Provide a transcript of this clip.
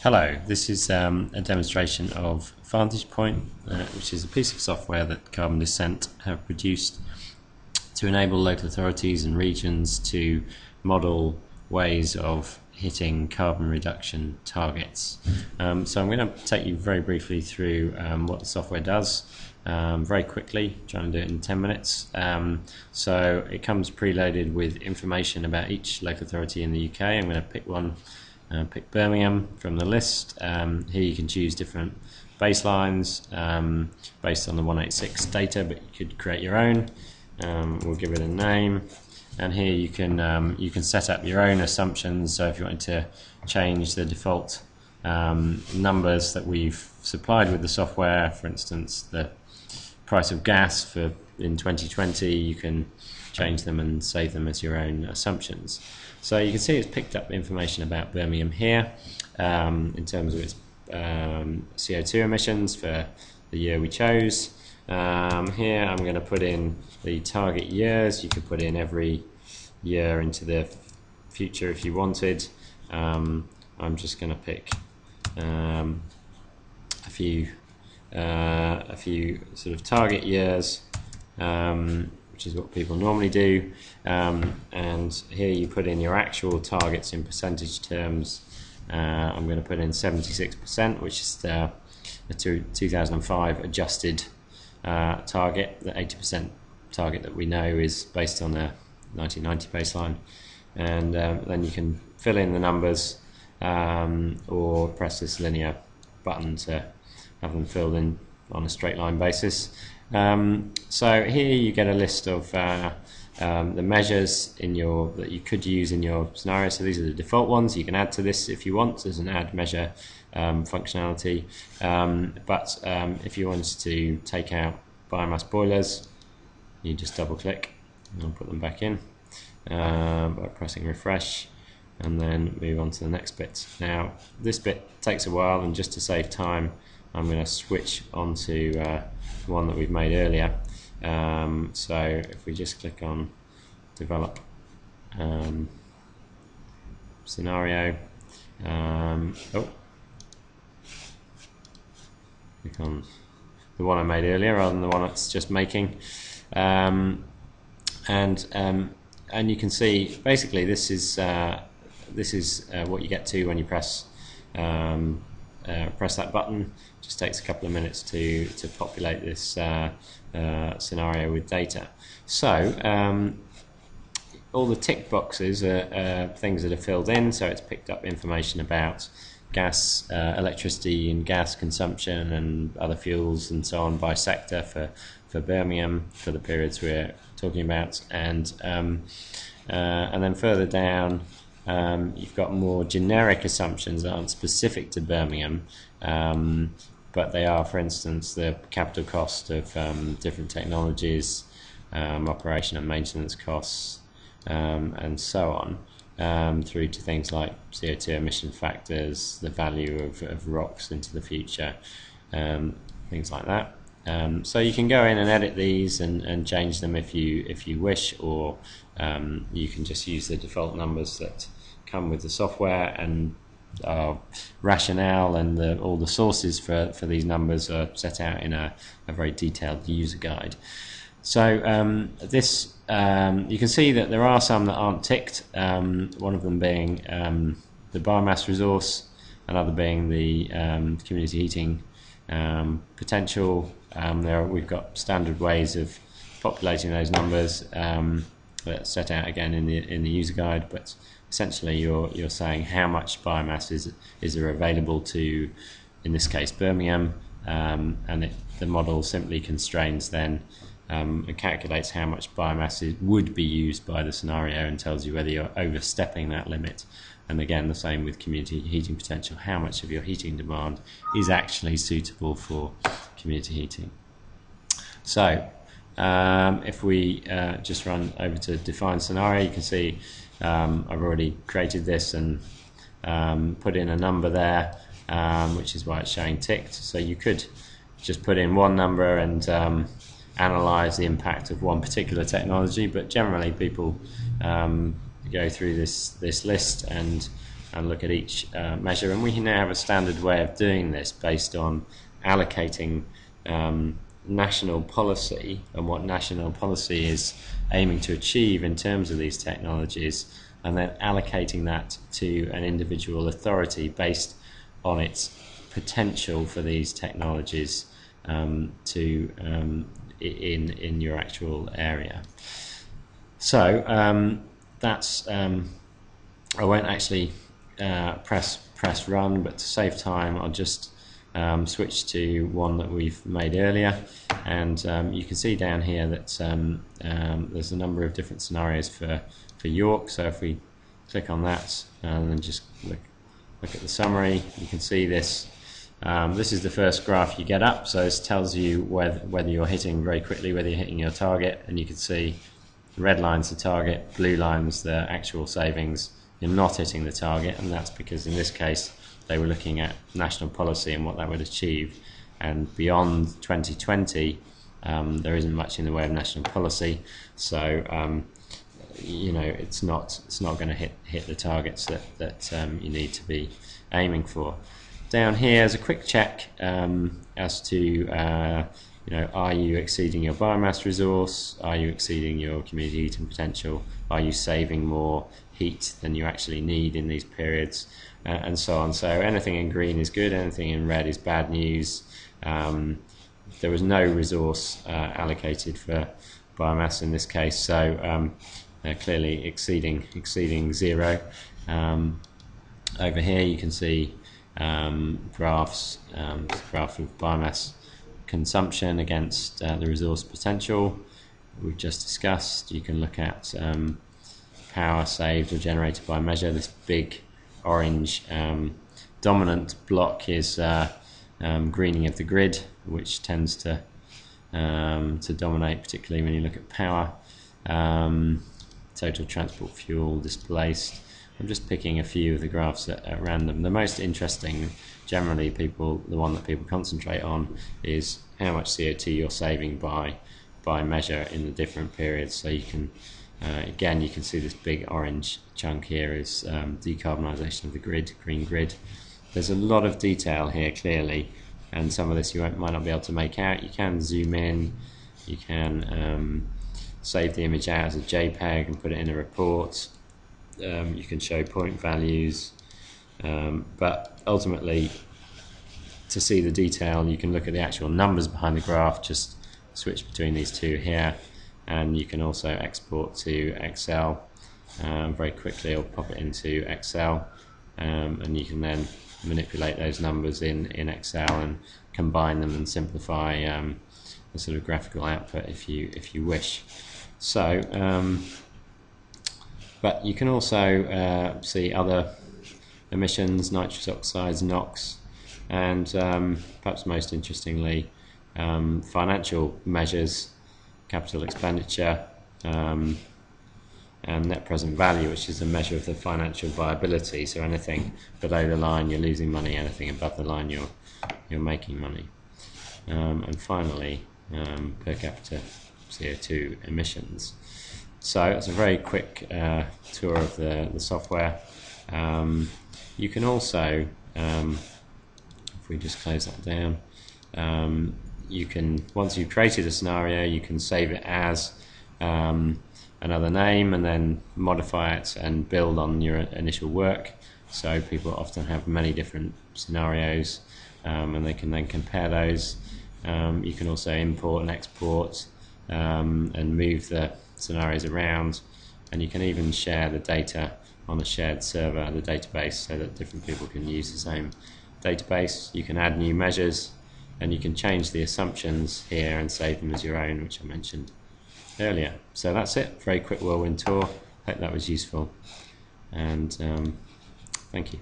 Hello, this is a demonstration of VantagePoint, which is a piece of software that Carbon Descent have produced to enable local authorities and regions to model ways of hitting carbon reduction targets. So I'm going to take you very briefly through what the software does, very quickly, trying to do it in 10 minutes. So it comes preloaded with information about each local authority in the UK. I'm going to pick one. Pick Birmingham from the list. Here you can choose different baselines based on the 186 data, but you could create your own. We'll give it a name, and here you can set up your own assumptions. So if you wanted to change the default numbers that we've supplied with the software, for instance, the price of gas in 2020, you can change them and save them as your own assumptions. So you can see it's picked up information about Birmingham here in terms of its CO2 emissions for the year we chose. Here I'm going to put in the target years. You could put in every year into the future if you wanted. I'm just going to pick a few sort of target years, which is what people normally do, and here you put in your actual targets in percentage terms. I'm going to put in 76%, which is the 2005 adjusted target. The 80% target that we know is based on the 1990 baseline, and then you can fill in the numbers or press this linear button to have them filled in on a straight line basis. So here you get a list of the measures that you could use in your scenario. So these are the default ones. You can add to this if you want as an add measure functionality. But if you wanted to take out biomass boilers, you just double click and put them back in by pressing refresh, and then move on to the next bit. Now this bit takes a while, and just to save time I'm going to switch onto the one that we've made earlier. So if we just click on develop scenario, click on the one I made earlier rather than the one that's just making, and you can see basically this is what you get to when you press that button. Just takes a couple of minutes to populate this scenario with data. So all the tick boxes are things that are filled in, so it's picked up information about gas, electricity and gas consumption and other fuels and so on by sector for Birmingham for the periods we're talking about, and then further down you've got more generic assumptions that aren't specific to Birmingham, but they are, for instance, the capital cost of different technologies, operation and maintenance costs, and so on, through to things like CO2 emission factors, the value of rocks into the future, things like that. So you can go in and edit these and change them if you wish, or you can just use the default numbers that come with the software, and rationale and all the sources for these numbers are set out in a very detailed user guide. So this you can see that there are some that aren't ticked, one of them being the biomass resource, another being the community heating potential. We've got standard ways of populating those numbers that's set out again in the user guide, but essentially you're saying how much biomass is there available to, in this case, Birmingham, and the model simply constrains then and calculates how much biomass would be used by the scenario and tells you whether you're overstepping that limit. And again, the same with community heating potential, how much of your heating demand is actually suitable for community heating. So if we just run over to define scenario, you can see I've already created this and put in a number there, which is why it's showing ticked. So you could just put in one number and analyze the impact of one particular technology, but generally people go through this list and and look at each measure. And we now have a standard way of doing this based on allocating national policy and what national policy is aiming to achieve in terms of these technologies, and then allocating that to an individual authority based on its potential for these technologies in your actual area. So that's I won't actually press run, but to save time I'll just switch to one that we've made earlier, and you can see down here that there's a number of different scenarios for York. So if we click on that and then just look at the summary, you can see this. This is the first graph you get up, so this tells you whether you're hitting very quickly, whether you're hitting your target, and you can see the red line's the target, blue line's the actual savings. You're not hitting the target, and that's because in this case they were looking at national policy and what that would achieve, and beyond 2020 there isn't much in the way of national policy, so it's not going to hit the targets that you need to be aiming for. Down here is a quick check as to are you exceeding your biomass resource, are you exceeding your community heating potential, are you saving more heat than you actually need in these periods, and so on. So anything in green is good, anything in red is bad news. There was no resource allocated for biomass in this case, so clearly exceeding zero. Over here you can see graph of biomass consumption against the resource potential we've just discussed. You can look at power saved or generated by measure. This big orange dominant block is greening of the grid, which tends to dominate, particularly when you look at power. Total transport fuel displaced. I'm just picking a few of the graphs at random. The most interesting, generally, the one that people concentrate on is how much CO2 you're saving by measure in the different periods. So you can, again, you can see this big orange chunk here is decarbonisation of the grid, green grid. There's a lot of detail here, clearly, and some of this you might not be able to make out. You can zoom in, you can save the image out as a JPEG and put it in a report. You can show point values, but ultimately, to see the detail, you can look at the actual numbers behind the graph. Just switch between these two here, and you can also export to Excel very quickly, or pop it into Excel, and you can then manipulate those numbers in Excel and combine them and simplify the sort of graphical output if you wish. So, but you can also see other emissions, nitrous oxides, NOx, and perhaps most interestingly, financial measures, capital expenditure, and net present value, which is a measure of the financial viability. So anything below the line you're losing money, anything above the line you're making money. And finally, per capita CO2 emissions. So it's a very quick tour of the software. You can also, if we just close that down, you can, once you've created a scenario, you can save it as another name and then modify it and build on your initial work. So people often have many different scenarios, and they can then compare those. You can also import and export and move the scenarios around, and you can even share the data on a shared server, the database, so that different people can use the same database. You can add new measures, and you can change the assumptions here and save them as your own, which I mentioned earlier. So that's it, very quick whirlwind tour. Hope that was useful, and thank you.